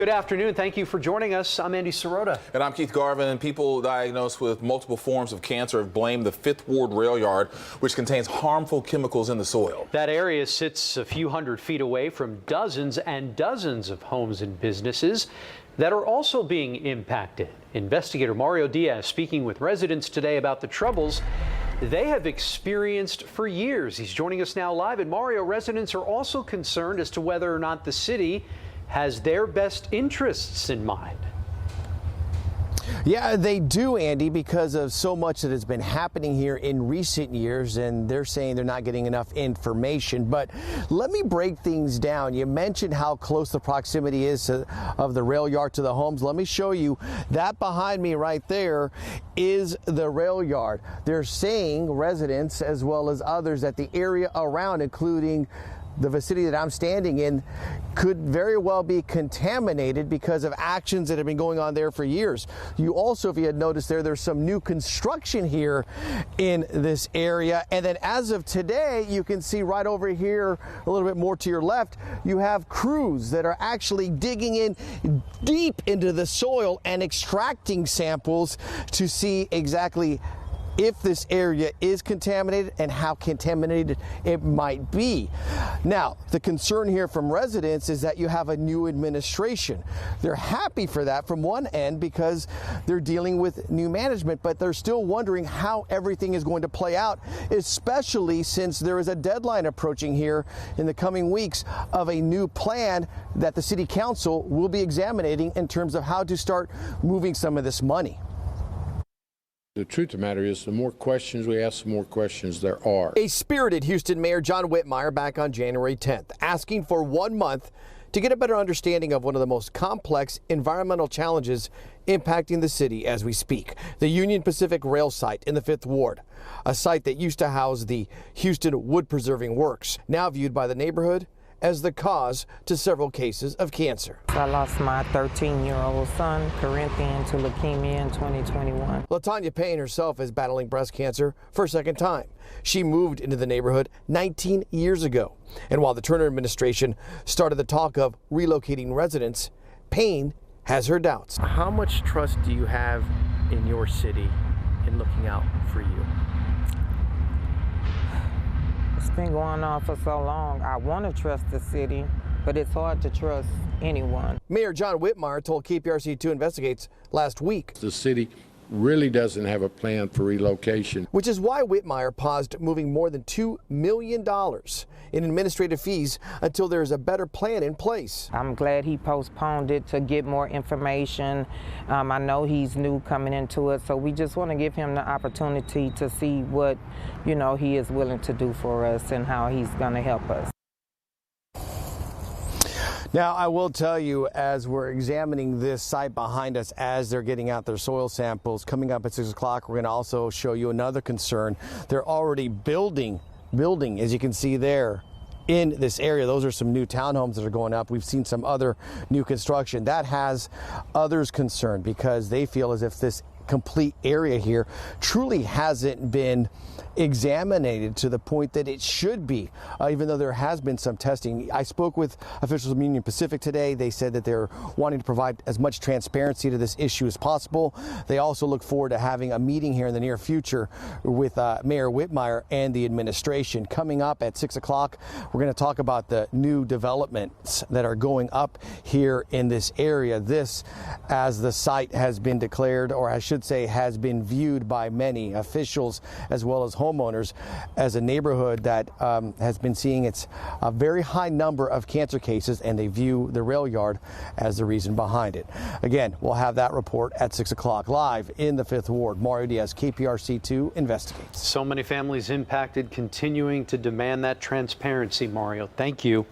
Good afternoon. Thank you for joining us. I'm Andy Sirota. And I'm Keith Garvin. And people diagnosed with multiple forms of cancer have blamed the Fifth Ward rail yard, which contains harmful chemicals in the soil. That area sits a few hundred feet away from dozens and dozens of homes and businesses that are also being impacted. Investigator Mario Diaz speaking with residents today about the troubles they have experienced for years. He's joining us now live. And Mario, residents are also concerned as to whether or not the city has their best interests in mind. Yeah, they do, Andy, because of so much that has been happening here in recent years, and they're saying they're not getting enough information. But let me break things down. You mentioned how close the proximity is of the rail yard to the homes. Let me show you that behind me right there is the rail yard. They're saying, residents as well as others, that the area around, including the vicinity that I'm standing in, could very well be contaminated because of actions that have been going on there for years. You also, if you had noticed there's some new construction here in this area. And then as of today, you can see right over here, a little bit more to your left, you have crews that are actually digging in deep into the soil and extracting samples to see exactly if this area is contaminated and how contaminated it might be. Now, the concern here from residents is that you have a new administration. They're happy for that from one end because they're dealing with new management, but they're still wondering how everything is going to play out, especially since there is a deadline approaching here in the coming weeks of a new plan that the city council will be examining in terms of how to start moving some of this money. The truth of the matter is, the more questions we ask, the more questions there are. A spirited Houston Mayor John Whitmire back on January 10th, asking for 1 month to get a better understanding of one of the most complex environmental challenges impacting the city as we speak. The Union Pacific Rail site in the Fifth Ward, a site that used to house the Houston Wood Preserving Works, now viewed by the neighborhood as the cause to several cases of cancer. I lost my 13-year-old son, Corinthian, to leukemia in 2021. LaTanya Payne herself is battling breast cancer for a second time. She moved into the neighborhood 19 years ago. And while the Turner administration started the talk of relocating residents, Payne has her doubts. How much trust do you have in your city in looking out for you? It's been going on for so long. I want to trust the city, but it's hard to trust anyone. Mayor John Whitmire told KPRC2 Investigates last week. The city really doesn't have a plan for relocation. Which is why Whitmire paused moving more than $2 million in administrative fees until there is a better plan in place. I'm glad he postponed it to get more information. I know he's new coming into it, so we just want to give him the opportunity to see what, he is willing to do for us and how he's going to help us. Now, I will tell you, as we're examining this site behind us, as they're getting out their soil samples, coming up at 6 o'clock, we're going to also show you another concern. They're already building, as you can see there, in this area. Those are some new townhomes that are going up. We've seen some other new construction. That has others concerned because they feel as if this complete area here truly hasn't been examined to the point that it should be, even though there has been some testing. I spoke with officials from Union Pacific today. They said that they're wanting to provide as much transparency to this issue as possible. They also look forward to having a meeting here in the near future with Mayor Whitmire and the administration. Coming up at 6 o'clock, we're going to talk about the new developments that are going up here in this area. This, as the site has been declared, or I should say has been viewed by many officials as well as homeowners, as a neighborhood that has been seeing a very high number of cancer cases, and they view the rail yard as the reason behind it. Again, we'll have that report at 6 o'clock live in the Fifth Ward. Mario Diaz, KPRC2 Investigates. So many families impacted, continuing to demand that transparency, Mario. Thank you.